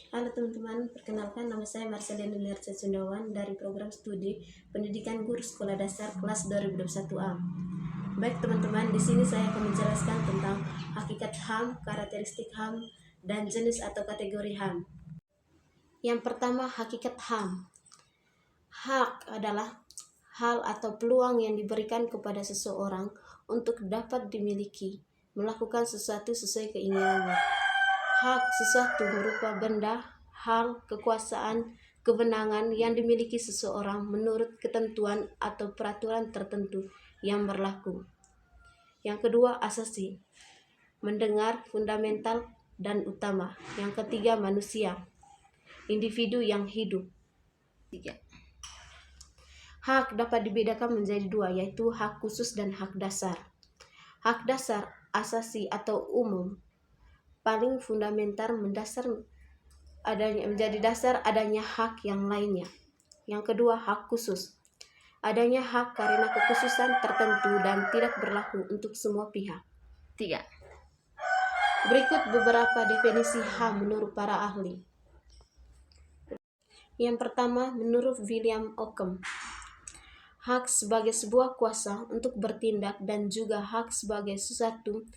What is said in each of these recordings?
Halo teman-teman, perkenalkan nama saya Marcelina Lerca Sundawan dari program studi Pendidikan Guru Sekolah Dasar kelas 2021A. Baik teman-teman, di sini saya akan menjelaskan tentang hakikat HAM, karakteristik HAM, dan jenis atau kategori HAM. Yang pertama, hakikat HAM. Hak adalah hal atau peluang yang diberikan kepada seseorang untuk dapat dimiliki, melakukan sesuatu sesuai keinginannya. Hak sesuatu berupa benda, hal, kekuasaan, kewenangan yang dimiliki seseorang menurut ketentuan atau peraturan tertentu yang berlaku. Yang kedua, asasi, mendengar, fundamental, dan utama. Yang ketiga, manusia, individu yang hidup. Hak dapat dibedakan menjadi dua, yaitu hak khusus dan hak dasar. Hak dasar, asasi atau umum, paling fundamental menjadi dasar adanya hak yang lainnya. Yang kedua, hak khusus, adanya hak karena kekhususan tertentu dan tidak berlaku untuk semua pihak. 3. Berikut beberapa definisi HAM menurut para ahli. Yang pertama, menurut William Ockham, hak sebagai sebuah kuasa untuk bertindak dan juga hak sebagai sesuatu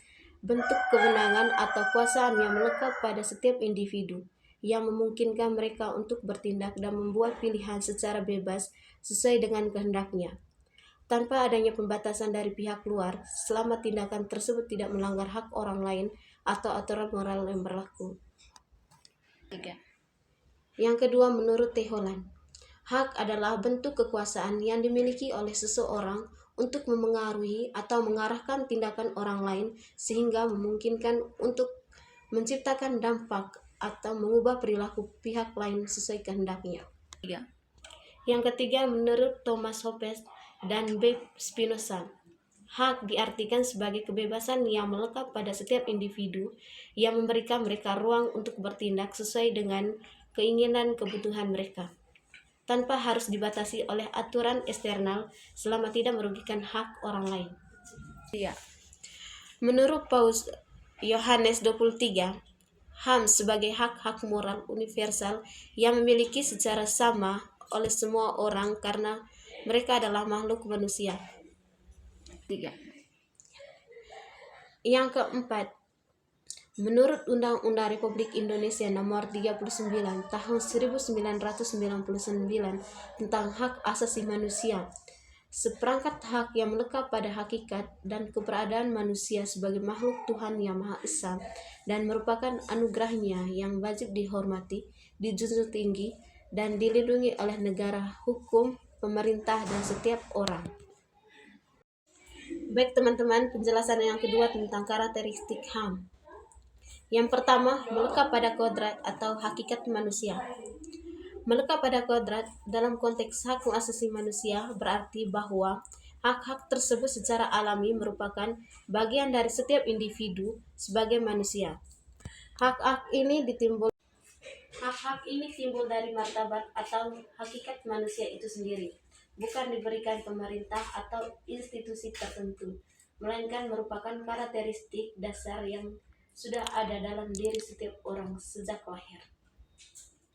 bentuk kewenangan atau kuasaan yang melekat pada setiap individu yang memungkinkan mereka untuk bertindak dan membuat pilihan secara bebas sesuai dengan kehendaknya, tanpa adanya pembatasan dari pihak luar selama tindakan tersebut tidak melanggar hak orang lain atau aturan moral yang berlaku. 3. Yang kedua, menurut T. Holland, hak adalah bentuk kekuasaan yang dimiliki oleh seseorang untuk memengaruhi atau mengarahkan tindakan orang lain sehingga memungkinkan untuk menciptakan dampak atau mengubah perilaku pihak lain sesuai kehendaknya. 3. Yang ketiga, menurut Thomas Hobbes dan B. Spinoza, hak diartikan sebagai kebebasan yang melekat pada setiap individu yang memberikan mereka ruang untuk bertindak sesuai dengan keinginan kebutuhan mereka, tanpa harus dibatasi oleh aturan eksternal selama tidak merugikan hak orang lain. 3. Menurut Paus Yohanes 23, HAM sebagai hak-hak moral universal yang memiliki secara sama oleh semua orang karena mereka adalah makhluk manusia. 3. Yang keempat, menurut Undang-Undang Republik Indonesia Nomor 39 Tahun 1999 tentang Hak Asasi Manusia, seperangkat hak yang melekat pada hakikat dan keberadaan manusia sebagai makhluk Tuhan Yang Maha Esa dan merupakan anugerahnya yang wajib dihormati, dijunjung tinggi, dan dilindungi oleh negara, hukum, pemerintah, dan setiap orang. Baik teman-teman, penjelasan yang kedua tentang karakteristik HAM. Yang pertama, melekat pada kodrat atau hakikat manusia. Melekat pada kodrat dalam konteks hak asasi manusia berarti bahwa hak-hak tersebut secara alami merupakan bagian dari setiap individu sebagai manusia. Hak-hak ini timbul dari martabat atau hakikat manusia itu sendiri, bukan diberikan pemerintah atau institusi tertentu, melainkan merupakan karakteristik dasar yang sudah ada dalam diri setiap orang sejak lahir.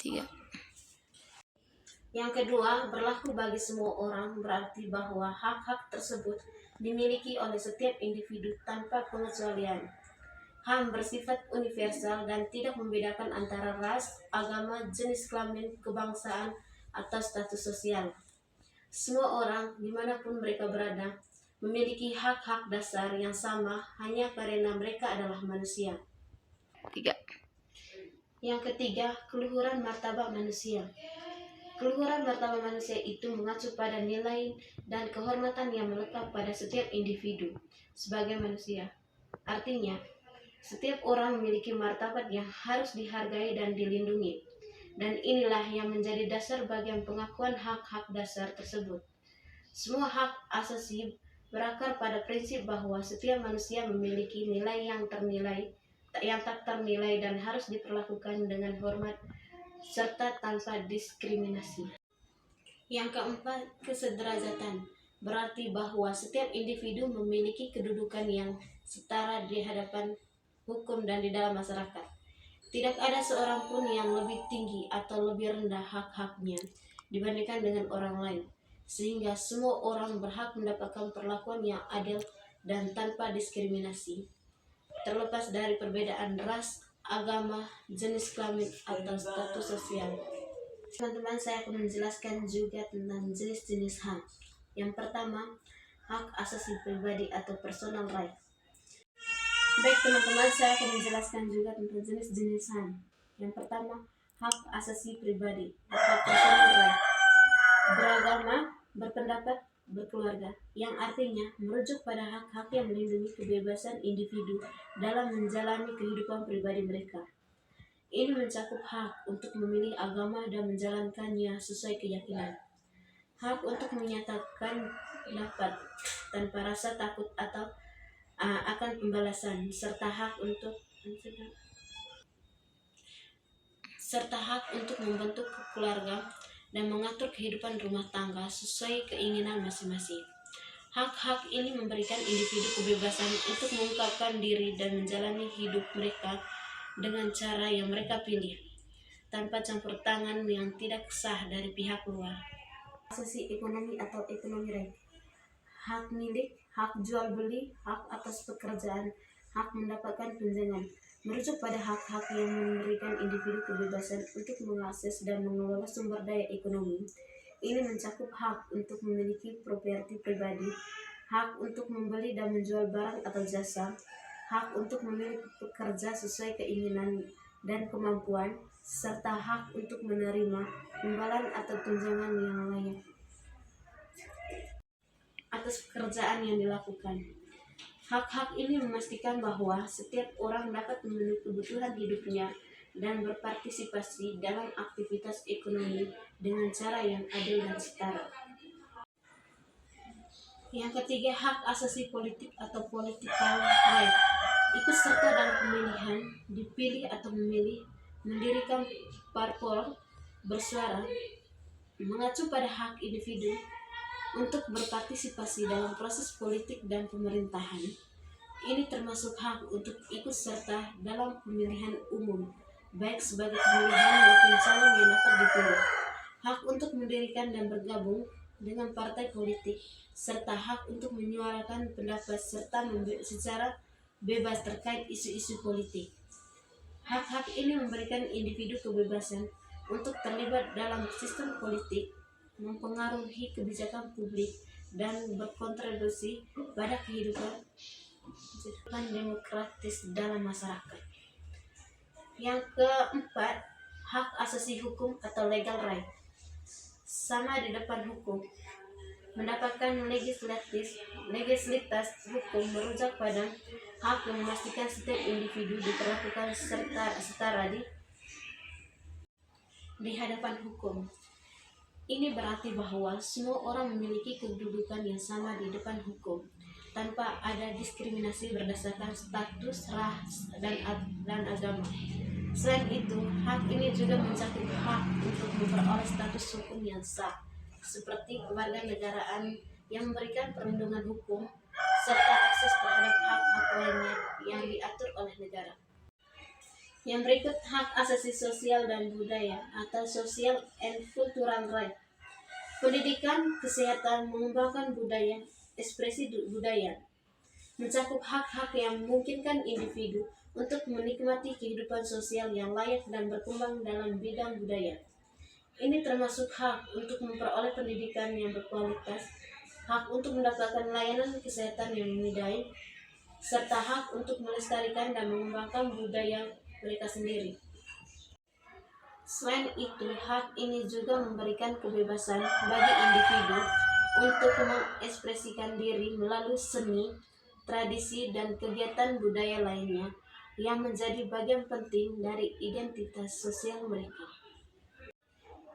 3. Yang kedua, berlaku bagi semua orang berarti bahwa hak-hak tersebut dimiliki oleh setiap individu tanpa pengecualian. HAM bersifat universal dan tidak membedakan antara ras, agama, jenis kelamin, kebangsaan, atau status sosial. Semua orang, dimanapun mereka berada, memiliki hak-hak dasar yang sama hanya karena mereka adalah manusia. 3. Yang ketiga, keluhuran martabat manusia. Keluhuran martabat manusia itu mengacu pada nilai dan kehormatan yang melekat pada setiap individu sebagai manusia. Artinya, setiap orang memiliki martabat yang harus dihargai dan dilindungi, dan inilah yang menjadi dasar bagian pengakuan hak-hak dasar tersebut. Semua hak asasi berakar pada prinsip bahwa setiap manusia memiliki nilai yang tak ternilai dan harus diperlakukan dengan hormat serta tanpa diskriminasi. Yang keempat, kesederajatan berarti bahwa setiap individu memiliki kedudukan yang setara di hadapan hukum dan di dalam masyarakat. Tidak ada seorang pun yang lebih tinggi atau lebih rendah hak-haknya dibandingkan dengan orang lain, sehingga semua orang berhak mendapatkan perlakuan yang adil dan tanpa diskriminasi, terlepas dari perbedaan ras, agama, jenis kelamin, atau status sosial. Teman-teman, saya akan menjelaskan juga tentang jenis-jenis hak. Yang pertama, hak asasi pribadi atau personal right. Baik teman-teman, saya akan menjelaskan juga tentang jenis-jenis HAM. Yang pertama, hak asasi pribadi atau personal right. Beragama, berpendapat, berkeluarga, yang artinya merujuk pada hak-hak yang melindungi kebebasan individu dalam menjalani kehidupan pribadi mereka. Ini mencakup hak untuk memilih agama dan menjalankannya sesuai keyakinan. Hak untuk menyatakan pendapat tanpa rasa takut atau akan pembalasan, serta hak untuk membentuk keluarga dan mengatur kehidupan rumah tangga sesuai keinginan masing-masing. Hak-hak ini memberikan individu kebebasan untuk mengungkapkan diri dan menjalani hidup mereka dengan cara yang mereka pilih, tanpa campur tangan yang tidak sah dari pihak luar. Asasi ekonomi atau ekonomi right. Hak milik, hak jual beli, hak atas pekerjaan, hak mendapatkan tunjangan, merujuk pada hak-hak yang memberikan individu kebebasan untuk mengakses dan mengelola sumber daya ekonomi. Ini mencakup hak untuk memiliki properti pribadi, hak untuk membeli dan menjual barang atau jasa, hak untuk memilih pekerja sesuai keinginan dan kemampuan, serta hak untuk menerima imbalan atau tunjangan yang layak atas pekerjaan yang dilakukan. Hak-hak ini memastikan bahwa setiap orang dapat memenuhi kebutuhan hidupnya dan berpartisipasi dalam aktivitas ekonomi dengan cara yang adil dan setara. Yang ketiga, hak asasi politik atau political right. Ikut serta dalam pemilihan, dipilih atau memilih, mendirikan parpol, bersuara, mengacu pada hak individu untuk berpartisipasi dalam proses politik dan pemerintahan. Ini termasuk hak untuk ikut serta dalam pemilihan umum, baik sebagai pemilihan maupun calon yang dapat dipilih. Hak untuk mendirikan dan bergabung dengan partai politik, serta hak untuk menyuarakan pendapat serta secara bebas terkait isu-isu politik. Hak-hak ini memberikan individu kebebasan untuk terlibat dalam sistem politik, mempengaruhi kebijakan publik, dan berkontribusi pada kehidupan demokratis dalam masyarakat. Yang keempat, hak asasi hukum atau legal right. Sama di depan hukum. Mendapatkan legalitas hukum merujuk pada hak yang memastikan setiap individu diperlakukan setara di hadapan hukum. Ini berarti bahwa semua orang memiliki kedudukan yang sama di depan hukum, tanpa ada diskriminasi berdasarkan status, ras, dan agama. Selain itu, hak ini juga mencakup hak untuk memperoleh status hukum yang sah, seperti kewarganegaraan yang memberikan perlindungan hukum, serta akses terhadap hak-hak lainnya yang diatur oleh negara. Yang berikut, hak asasi sosial dan budaya atau social and cultural right. Pendidikan, kesehatan, mengembangkan budaya, ekspresi budaya, mencakup hak-hak yang memungkinkan individu untuk menikmati kehidupan sosial yang layak dan berkembang dalam bidang budaya. Ini termasuk hak untuk memperoleh pendidikan yang berkualitas, hak untuk mendapatkan layanan kesehatan yang memadai, serta hak untuk melestarikan dan mengembangkan budaya mereka sendiri. Selain itu, hak ini juga memberikan kebebasan bagi individu untuk mengekspresikan diri melalui seni, tradisi, dan kegiatan budaya lainnya yang menjadi bagian penting dari identitas sosial mereka.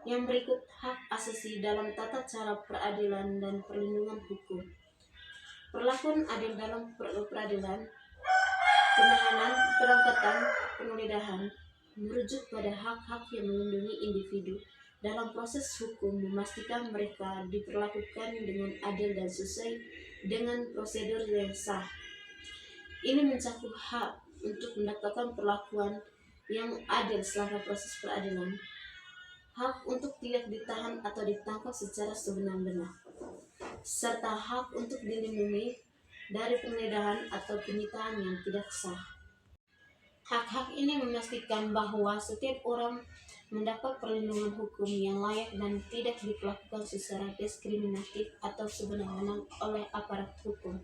Yang berikut, hak asasi dalam tata cara peradilan dan perlindungan hukum. Perlakuan adil dalam peradilan, penahanan, penangkatan, penggeledahan, merujuk pada hak-hak yang melindungi individu dalam proses hukum, memastikan mereka diperlakukan dengan adil dan sesuai dengan prosedur yang sah. Ini mencakup hak untuk mendapatkan perlakuan yang adil selama proses peradilan, hak untuk tidak ditahan atau ditangkap secara sebenar-benar, serta hak untuk dilindungi dari penggeledahan atau penyitaan yang tidak sah. Hak-hak ini memastikan bahwa setiap orang mendapat perlindungan hukum yang layak dan tidak diperlakukan secara diskriminatif atau sewenang-wenang oleh aparat hukum.